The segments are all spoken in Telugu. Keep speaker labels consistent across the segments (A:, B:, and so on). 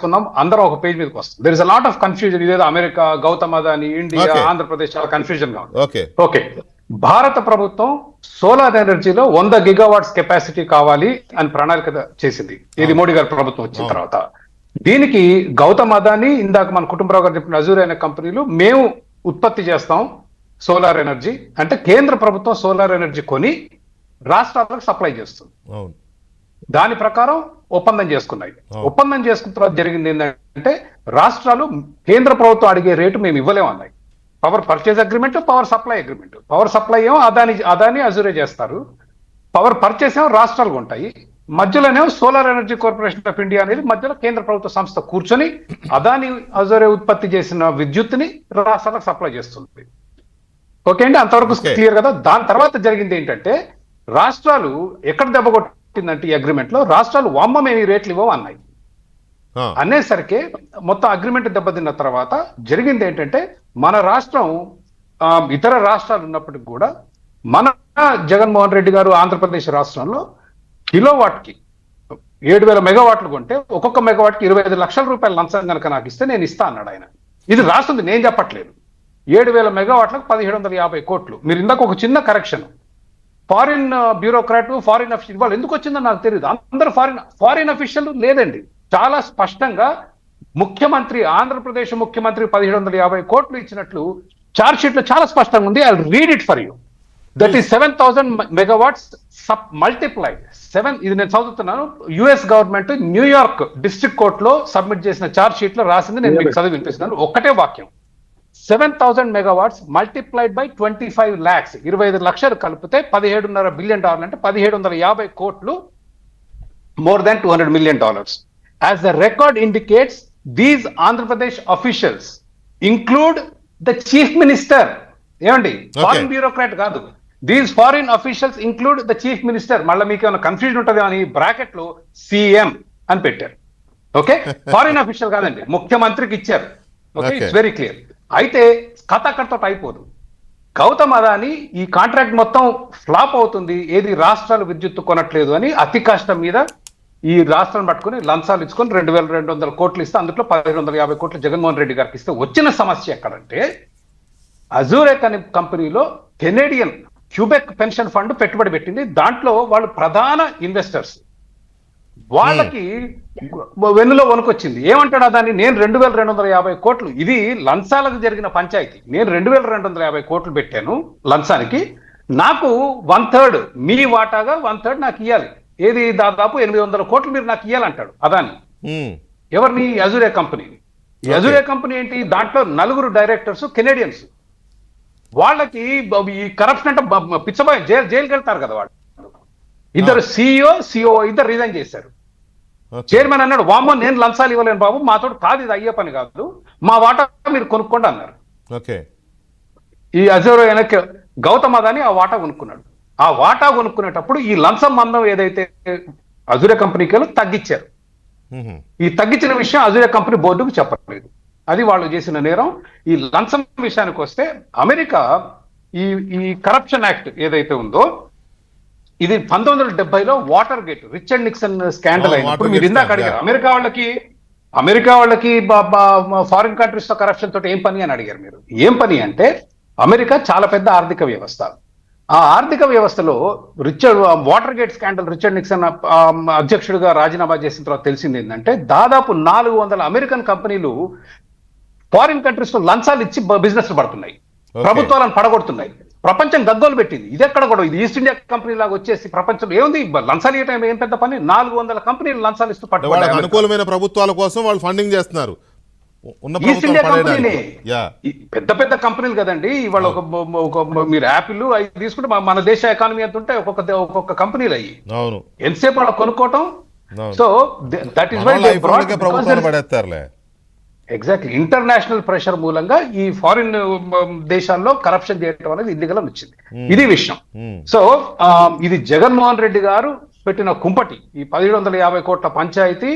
A: తీసుకుందాం, అందరం ఒక పేజ్ మీదకి వస్తాం. There is a lot of confusion. ఇదేదో అమెరికా, గౌతమ్ అదాని, ఇండియా, ఆంధ్రప్రదేశ్ చాలా కన్ఫ్యూజన్ గా ఉంది. ఓకే, భారత ప్రభుత్వం సోలార్ ఎనర్జీలో 100 గిగావాట్స్ కెపాసిటీ కావాలి అని ప్రణాళిక చేసింది. ఇది మోడీ గారి ప్రభుత్వం వచ్చిన తర్వాత. దీనికి గౌతమ్ అదాని, ఇందాక మన కుటుంబరావు గారు చెప్పిన అజూర్ అనే కంపెనీలు మేము ఉత్పత్తి చేస్తాం సోలార్ ఎనర్జీ అంటే, కేంద్ర ప్రభుత్వం సోలార్ ఎనర్జీ కొని రాష్ట్రాలకు సప్లై చేస్తుంది. దాని ప్రకారం ఒప్పందం చేసుకున్నాయి. ఒప్పందం చేసుకున్న తర్వాత జరిగింది ఏంటంటే, రాష్ట్రాలు కేంద్ర ప్రభుత్వం అడిగే రేటు మేము ఇవ్వలేమన్నాయి. Power purchase agreement, power supply agreement. Power supply ఏమో అదాని అజూరే చేస్తారు, పవర్ పర్చేస్ ఏమో రాష్ట్రాలు ఉంటాయి. మధ్యలోనేమో solar energy corporation of India అనేది మధ్యలో కేంద్ర ప్రభుత్వ సంస్థ కూర్చొని అదాని అజూరే ఉత్పత్తి చేసిన విద్యుత్తుని రాష్ట్రాలకు సప్లై చేస్తుంది. ఓకే అండి, అంతవరకు క్లియర్ కదా. దాని తర్వాత జరిగింది ఏంటంటే, రాష్ట్రాలు ఎక్కడ దెబ్బ కొట్టిందంటే ఈ అగ్రిమెంట్ లో, రాష్ట్రాలు వామ్మ మేము ఈ రేట్లు ఇవ్వవు అన్నాయి. అనేసరికి మొత్తం అగ్రిమెంట్ దెబ్బతిన్న తర్వాత జరిగింది ఏంటంటే, మన రాష్ట్రం ఇతర రాష్ట్రాలు ఉన్నప్పటికీ కూడా మన జగన్మోహన్ రెడ్డి గారు ఆంధ్రప్రదేశ్ రాష్ట్రంలో కిలోవాట్కి 7,000 మెగావాట్లు కొంటే ఒక్కొక్క మెగావాట్కి 25 లక్షల రూపాయలు లంచం కనుక నాకు ఇస్తే నేను ఇస్తా అన్నాడు ఆయన. ఇది రాస్తుంది, నేను చెప్పట్లేదు. 7,000 మెగావాట్లకు 1,750 కోట్లు. మీరు ఇందాక ఒక చిన్న correction, foreign bureaucrat, foreign official వాళ్ళు ఎందుకు వచ్చిందో నాకు తెలియదు. అందరూ ఫారిన్ అఫీషియల్ లేదండి. చాలా స్పష్టంగా ముఖ్యమంత్రి, ఆంధ్రప్రదేశ్ ముఖ్యమంత్రి 1,750 కోట్లు ఇచ్చినట్లు చార్జ్ షీట్ లో చాలా స్పష్టంగా ఉంది. I read it for you. That is 7,000 megawatts multiplied 7. ఇది నేను చదువుతున్నాను. US government New York district court లో సబ్మిట్ చేసిన చార్జ్ షీట్ లో రాసింది, నేను మీకు చదివి వినిపిస్తున్నాను. ఒక్కటే వాక్యం, 7,000 మెగావాట్స్ మల్టిప్లైడ్ బై 25 lakhs, 25 లక్షలు కలిపితే $17.5 బిలియన్ అంటే 1,750 కోట్లు, more than $200 million. As the record indicates, these Andhra Pradesh officials include the chief minister. ఏమండి, ఫారిన్ బ్యూరోక్రాట్ కాదు. These foreign officials include the chief minister. మళ్ళీ మీకు ఏమైనా కన్ఫ్యూజన్ ఉంటుంది అని బ్రాకెట్ లో సీఎం అని పెట్టారు. ఓకే, ఫారిన్ అఫీషియల్ కాదండి, ముఖ్యమంత్రికి ఇచ్చారు. Okay, it's very clear. అయితే కథ అక్కడితో అయిపోదు. గౌతమ్ అదాని ఈ కాంట్రాక్ట్ మొత్తం ఫ్లాప్ అవుతుంది, ఏది రాష్ట్రాలు విద్యుత్తు కొనట్లేదు అని అతి కష్టం మీద ఈ రాష్ట్రాన్ని పట్టుకుని లంచాలు ఇచ్చుకొని 2,200 కోట్లు ఇస్తే, అందులో 1,750 కోట్లు జగన్మోహన్ రెడ్డి గారికి ఇస్తే వచ్చిన సమస్య ఎక్కడంటే, అజూరే కంపెనీలో కెనేడియన్ క్యూబెక్ పెన్షన్ ఫండ్ పెట్టుబడి పెట్టింది. దాంట్లో వాళ్ళు ప్రధాన ఇన్వెస్టర్స్. వాళ్ళకి వెన్నులో వణుకొచ్చింది. ఏమంటాడు దాన్ని, నేను 2,250 కోట్లు, ఇది లంచాలకు జరిగిన పంచాయతీ, నేను 2,250 కోట్లు పెట్టాను లంచానికి, నాకు 1/3 మీ వాటాగా 1/3 నాకు ఇవ్వాలి. ఏది దాదాపు 800 కోట్లు మీరు నాకు ఇవ్వాలంటాడు అదాని. ఎవరిని? అజూరే కంపెనీని. ఈ అజూరే కంపెనీ ఏంటి, దాంట్లో 4 డైరెక్టర్స్ కెనేడియన్స్. వాళ్ళకి ఈ కరప్షన్ అంటే పిచ్చబోయి జైలుకి వెళ్తారు కదా వాళ్ళు. ఇద్దరు సిఇఓ ఇద్దరు రిజైన్ చేశారు. చైర్మన్ అన్నాడు, వామ్మో నేను లంచాలు ఇవ్వలేను బాబు, మాతో కాదు, ఇది అయ్యే పని కాదు, మా వాటా మీరు కొనుక్కోండి అన్నారు. ఈ అజూరే గౌతమ్ అదాని ఆ వాటా కొనుక్కున్నాడు. ఆ వాటా కొనుక్కునేటప్పుడు ఈ లంచం మందం ఏదైతే అజూరే కంపెనీకి తగ్గించారు. ఈ తగ్గించిన విషయం అజూరే కంపెనీ బోర్డుకు చెప్పలేదు. అది వాళ్ళు చేసిన నేరం. ఈ లంచం విషయానికి వస్తే, అమెరికా ఈ కరప్షన్ యాక్ట్ ఏదైతే ఉందో, ఇది 1970లో Watergate, Richard Nixon scandal అయినప్పుడు మీరు ఇందాక అడిగారు, అమెరికా వాళ్ళకి ఫారిన్ కంట్రీస్ తో కరప్షన్ తోటి ఏం పని అని అడిగారు మీరు. ఏం పని అంటే, అమెరికా చాలా పెద్ద ఆర్థిక వ్యవస్థ. ఆ ఆర్థిక వ్యవస్థలో water gate scandal, Richard Nixon అధ్యక్షుడిగా రాజీనామా చేసిన తర్వాత తెలిసింది ఏంటంటే, దాదాపు 400 అమెరికన్ కంపెనీలు ఫారిన్ కంట్రీస్ లో లంచాలు ఇచ్చి బిజినెస్ పడుతున్నాయి, ప్రభుత్వాలను పడగొడుతున్నాయి. ప్రపంచం గగ్గోలు పెట్టింది. ఇది ఎక్కడ కూడా, ఇది ఈస్ట్ ఇండియా కంపెనీ లాగా వచ్చేసి ప్రపంచంలో ఏముంది, లంచాలు ఇవ్వటం ఏం పెద్ద పని. 400 కంపెనీలు లంచాలు ఇస్తూ పట్టుకోవాలి.
B: అనుకూలమైన ప్రభుత్వాల కోసం వాళ్ళు ఫండింగ్ చేస్తున్నారు.
A: ఈస్ట్ ఇండియా కంపెనీనే పెద్ద పెద్ద కంపెనీలు కదండి. ఇవాళ ఒక మీరు యాపిల్ అవి తీసుకుంటే మన దేశ ఎకానమీ ఎంత ఉంటే ఒక్కొక్క కంపెనీలు అయ్యి ఎంతసేపు వాళ్ళు కొనుక్కోవటం. So that is why exactly international pressure మూలంగా ఈ ఫారిన్ దేశాల్లో కరప్షన్ చేయడం అనేది ఇల్లీగల్ అని వచ్చింది. ఇది విషయం. సో ఇది జగన్మోహన్ రెడ్డి గారు పెట్టిన కుంపటి. ఈ 1,750 కోట్ల పంచాయతీ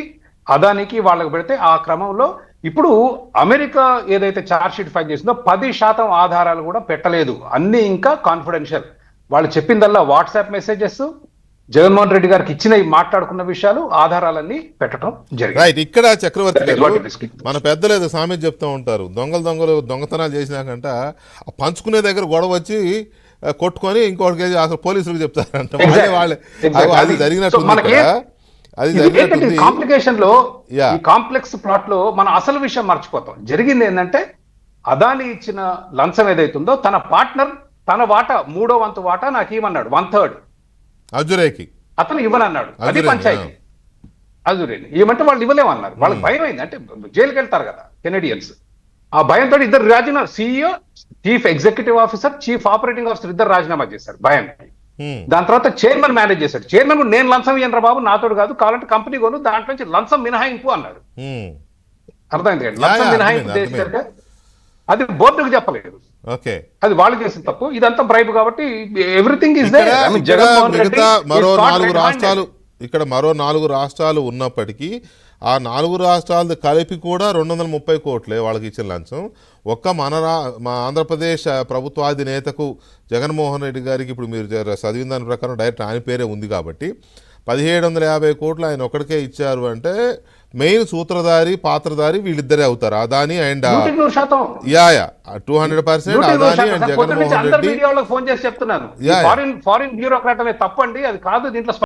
A: అదానికి వాళ్ళకి పెడితే, ఆ క్రమంలో ఇప్పుడు అమెరికా ఏదైతే ఛార్జ్ షీట్ ఫైల్ చేసిందో 10% ఆధారాలు కూడా పెట్టలేదు. అన్ని ఇంకా కాన్ఫిడెన్షియల్. వాళ్ళు చెప్పిందల్లా వాట్సాప్ మెసేజెస్, జగన్మోహన్ రెడ్డి గారికి ఇచ్చిన ఈ మాట్లాడుకున్న విషయాలు ఆధారాలన్నీ పెట్టడం జరిగింది.
B: రైట్. ఇక్కడ చక్రవర్తి
A: That is what
B: గారు
A: it is.
B: మన పెద్దలు ఏదో సామెత చెప్తూ ఉంటారు, దొంగలు దొంగతనాలు చేసినాకంట ఆ పంచుకునే దగ్గర గొడవ వచ్చి కొట్టుకొని ఇంకోటికి అసలు పోలీసులకు చెప్తారంట. వాళ్ళే అది జరిగినట్టు అది జరిగినట్టుంది.
A: కాంప్లికేషన్ లో ఈ కాంప్లెక్స్ ప్లాట్ లో మనం అసలు విషయం మర్చిపోతాం. జరిగింది ఏంటంటే అదాని ఇచ్చిన లంచం ఏదైతుందో తన పార్ట్నర్ తన వాటా 3వ వంతు వాటా నాకు ఇవ్వమన్నాడు, 1/3
B: అజురేకి
A: అతను ఇవ్వనన్నాడు. అది పంచాయతీ. అజురేని ఏమంటే వాళ్ళు ఇవ్వలేమన్నారు. వాళ్ళకి భయం అయింది, అంటే జైలుకి వెళ్తారు కదా కెనడియన్స్. ఆ భయంతో ఇద్దరు రాజీనామా, CEO, chief executive officer, chief operating officer ఇద్దరు రాజీనామా చేశారు భయానికి. దాని తర్వాత చైర్మన్ మేనేజ్ చేశాడు. చైర్మన్ కూడా నేను లంచం ఇయ్యను రా బాబు, నాతోడు కాదు, కావాలంటే కంపెనీ కొను, దాంట్లో నుంచి లంచం మినహాయింపు అన్నాడు. అర్థమైంది కదా, లంచం మినహాయింపు చేశాక అది బోర్డుకు చెప్పలేదు. అది వాళ్ళు చేసిన తప్పు. ఇదంతా బ్రైబ్ కాబట్టి ఎవ్రీథింగ్ ఇస్ దేర్.
B: ఇక్కడ మరో 4 రాష్ట్రాలు ఉన్నప్పటికీ ఆ 4 రాష్ట్రాలు కలిపి కూడా 230 కోట్లే వాళ్ళకి ఇచ్చిన లంచం. ఒక్క మా ఆంధ్రప్రదేశ్ ప్రభుత్వాధినేతకు జగన్మోహన్ రెడ్డి గారికి ఇప్పుడు మీరు చదివిన దాని ప్రకారం డైరెక్ట్ ఆయన పేరే ఉంది కాబట్టి 1750 కోట్లు ఆయన ఒక్కడికే ఇచ్చారు అంటే మెయిన్ సూత్రధారి పాత్రధారి వీళ్ళిద్దరే అవుతారు, Adani and 200% Adani and Jaganmohan Reddy.
A: Phone చేసి చెప్తున్నాను, ఫారిన్ బ్యూరోక్రాట్ తప్పండి, అది కాదు, దీంట్లో